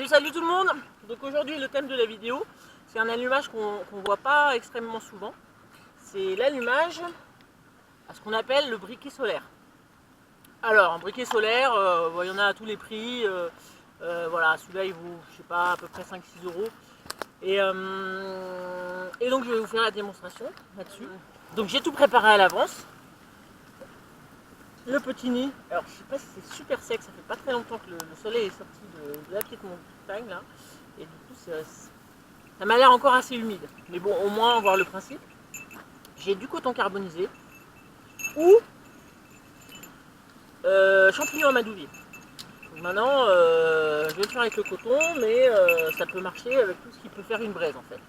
Salut tout le monde. Donc aujourd'hui le thème de la vidéo, c'est un allumage qu'on voit pas extrêmement souvent. C'est l'allumage à ce qu'on appelle le briquet solaire. Alors un briquet solaire, il y en a à tous les prix. Voilà, celui-là il vaut, je sais pas, à peu près 5-6 euros. Et donc je vais vous faire la démonstration là-dessus. Donc j'ai tout préparé à l'avance. Le petit nid, alors je sais pas si c'est super sec, ça fait pas très longtemps que le soleil est sorti de la petite montagne là. Et du coup ça m'a l'air encore assez humide. Mais bon, au moins voir le principe. J'ai du coton carbonisé ou champignons amadouvier. Donc maintenant, je vais le faire avec le coton, mais ça peut marcher avec tout ce qui peut faire une braise en fait.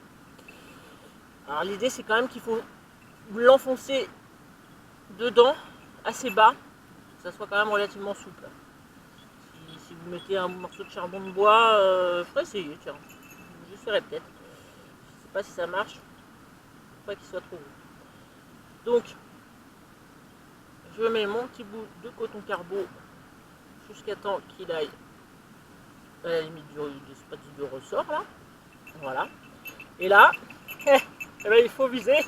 Alors l'idée c'est quand même qu'il faut l'enfoncer dedans assez bas, que ça soit quand même relativement souple. Si vous mettez un morceau de charbon de bois, je ferais essayer, tiens. J'essaierai peut-être. Je sais pas si ça marche. Faut pas qu'il soit trop gros. Donc, je mets mon petit bout de coton carbo jusqu'à temps qu'il aille à la limite du ressort là. Voilà. Et là, eh ben, il faut viser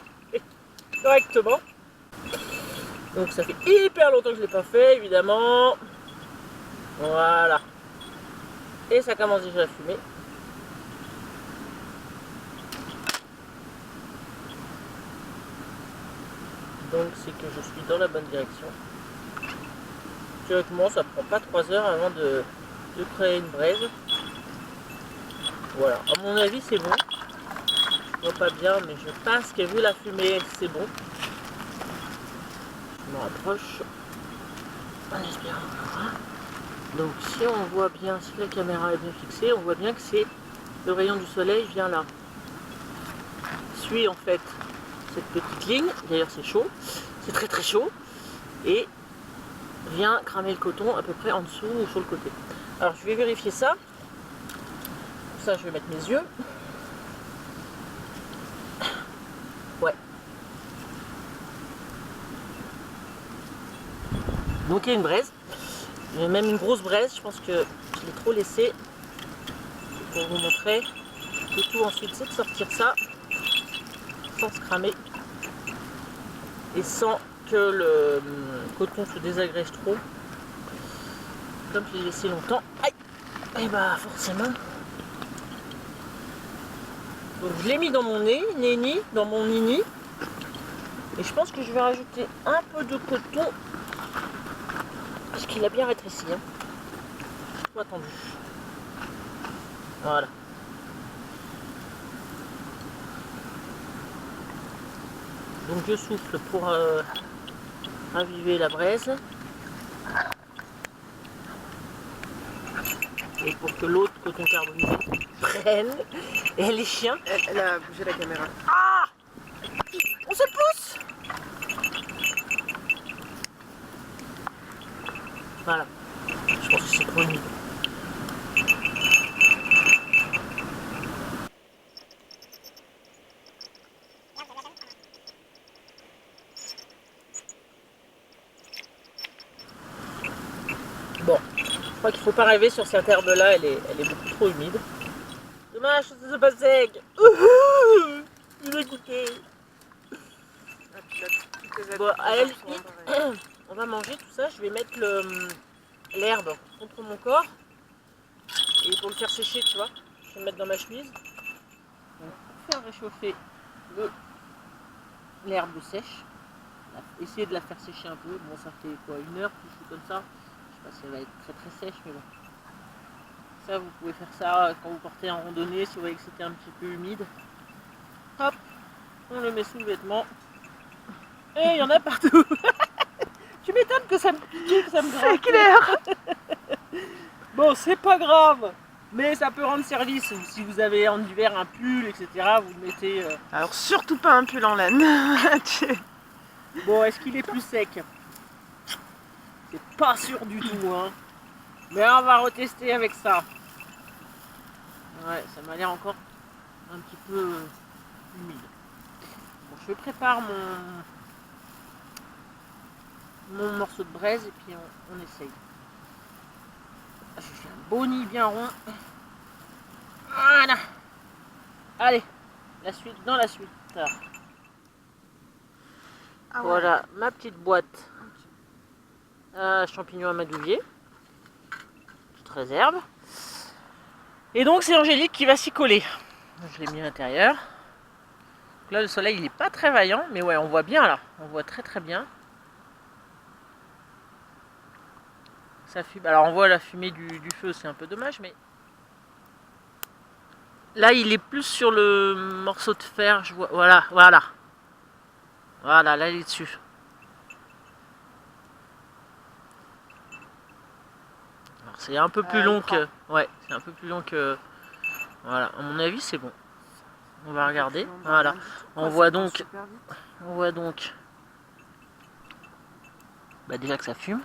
correctement. Donc ça fait hyper longtemps que je ne l'ai pas fait, évidemment. Voilà. Et ça commence déjà à fumer. Donc c'est que je suis dans la bonne direction. Théoriquement ça prend pas 3 heures avant de créer une braise. Voilà, à mon avis c'est bon. Je vois pas bien mais je pense que vu la fumée c'est bon. Je me rapproche. En espérant. Donc si on voit bien, si la caméra est bien fixée, on voit bien que c'est le rayon du soleil vient là. Suit en fait cette petite ligne, d'ailleurs c'est chaud, c'est très chaud, et vient cramer le coton à peu près en dessous ou sur le côté. Alors je vais vérifier ça. Pour ça je vais mettre mes yeux. Ouais. Donc il y a une braise. Il y a même une grosse braise, je pense que je l'ai trop laissé. Pour vous montrer. Le tout ensuite c'est de sortir ça sans se cramer et sans que le coton se désagrège trop. Comme je l'ai laissé longtemps. Aïe. Et bah forcément. Donc je l'ai mis dans mon nez, dans mon nini. Et je pense que je vais rajouter un peu de coton. Parce qu'il a bien rétréci. Hein. Tout attendu. Voilà. Donc je souffle pour raviver la braise. Et pour que l'autre coton carbonisé prenne. Et les chiens. Elle a bougé la caméra. Ah! On se pousse! Voilà. Je pense que c'est trop humide. Bon, je crois qu'il ne faut pas rêver sur cette herbe là, elle est beaucoup trop humide. Dommage, c'est pas sec. Je vais goûter. Bon, à la limite, on va manger tout ça. Je vais mettre l'herbe contre mon corps. Et pour le faire sécher, tu vois, je vais le mettre dans ma chemise. Donc, pour faire réchauffer l'herbe sèche, essayer de la faire sécher un peu. Bon, ça fait quoi, 1 heure, quelque chose comme ça. Je sais pas si elle va être très sèche, mais bon. Ça, vous pouvez faire ça quand vous partez en randonnée, si vous voyez que c'était un petit peu humide. Hop, on le met sous le vêtement. Et il y en a partout. Tu m'étonnes que ça me pique, que ça me gratte. C'est clair. Bon, c'est pas grave. Mais ça peut rendre service. Si vous avez en hiver un pull, etc., vous le mettez... Alors surtout pas un pull en laine. Bon, est-ce qu'il est plus sec? C'est pas sûr du tout, hein. Mais on va retester avec ça. Ouais, ça m'a l'air encore un petit peu humide. Bon, je prépare mon morceau de braise et puis on essaye. J'ai fait un beau nid bien rond. Voilà. Allez, la suite dans la suite. Ah ouais. Voilà ma petite boîte à champignons amadouvier. Petite réserve. Et donc c'est Angélique qui va s'y coller. Je l'ai mis à l'intérieur. Là le soleil il est pas très vaillant, mais ouais on voit bien là. On voit très très bien. Ça fume. Alors on voit la fumée du feu, c'est un peu dommage, mais là il est plus sur le morceau de fer. Je vois. Voilà, voilà. Voilà, là il est dessus. Alors c'est un peu plus long que. Ouais, c'est un peu plus long que. Voilà, à mon avis c'est bon. On va regarder. Voilà. On voit donc. On voit donc. Bah déjà que ça fume.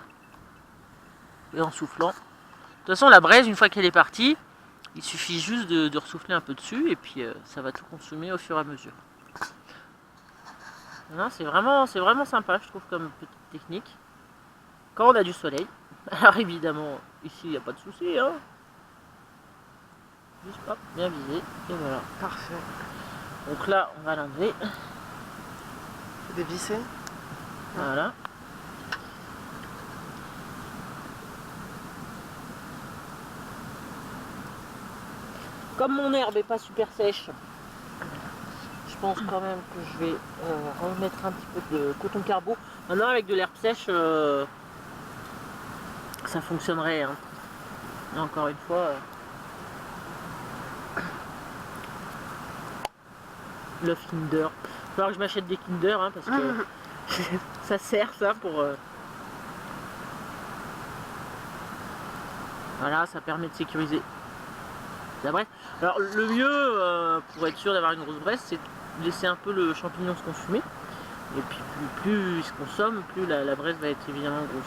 Et en soufflant. De toute façon la braise une fois qu'elle est partie, il suffit juste de ressouffler un peu dessus et puis ça va tout consumer au fur et à mesure. Non, c'est vraiment sympa je trouve comme petite technique. Quand on a du soleil. Alors évidemment ici il n'y a pas de souci hein. Juste hop, bien visé et voilà. Parfait. Donc là on va l'enlever. Faut dévisser. Voilà. Comme mon herbe est pas super sèche, je pense quand même que je vais remettre un petit peu de coton carbo. Maintenant avec de l'herbe sèche, ça fonctionnerait. Hein. Et encore une fois, l'œuf Kinder. Il va falloir que je m'achète des Kinder hein, parce que ça sert ça pour. Voilà, ça permet de sécuriser la braise. Alors le mieux pour être sûr d'avoir une grosse braise, c'est de laisser un peu le champignon se consumer. Et puis plus il se consomme, plus la braise va être évidemment grosse.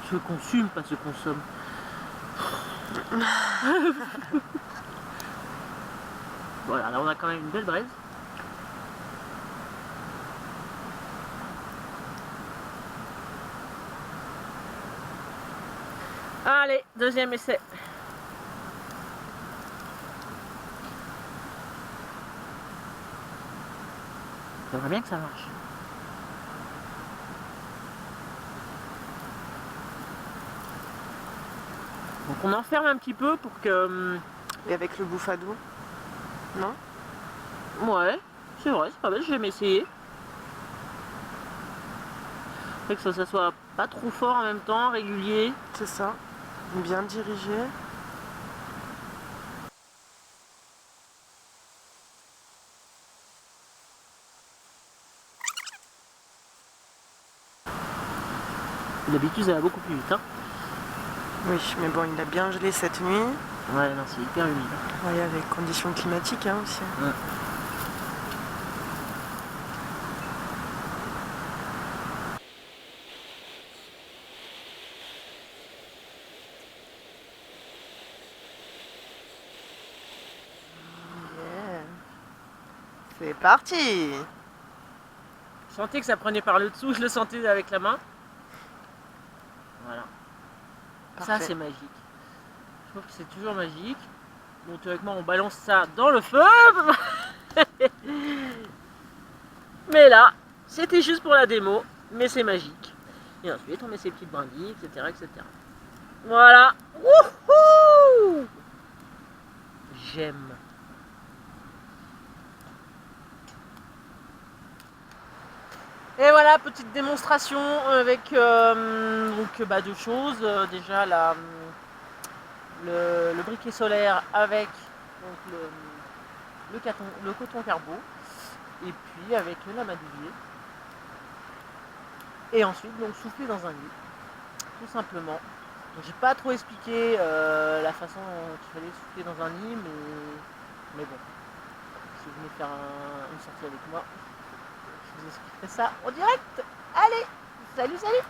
Se consume, pas se consomme. Voilà, là on a quand même une belle braise. Allez, deuxième essai. J'aimerais bien que ça marche. Donc on enferme un petit peu pour que... Et avec le bouffadou? Non? Ouais, c'est vrai, c'est pas mal, je vais m'essayer. Fait que ça soit pas trop fort en même temps, régulier. C'est ça. Bien dirigé. D'habitude ça va beaucoup plus vite. Hein. Oui, mais bon, il a bien gelé cette nuit. Ouais, non, c'est hyper humide. Oui, avec conditions climatiques hein, aussi. Ouais. Yeah. C'est parti! Je sentais que ça prenait par le dessous, je le sentais avec la main. Voilà. Parfait. Ça c'est magique. Je trouve que c'est toujours magique. Donc théoriquement on balance ça dans le feu. Mais là, c'était juste pour la démo, mais c'est magique. Et ensuite on met ses petites brindilles, etc. etc. Voilà. Wouhou! J'aime. Et voilà, petite démonstration avec donc, deux choses. Déjà le briquet solaire avec donc, le coton carbo et puis avec l'amadouvier. Et ensuite donc souffler dans un lit, tout simplement. J'ai pas trop expliqué la façon dont il fallait souffler dans un lit, mais bon, si vous venez faire une sortie avec moi, je vous expliquerai ça en direct. Allez, salut, salut!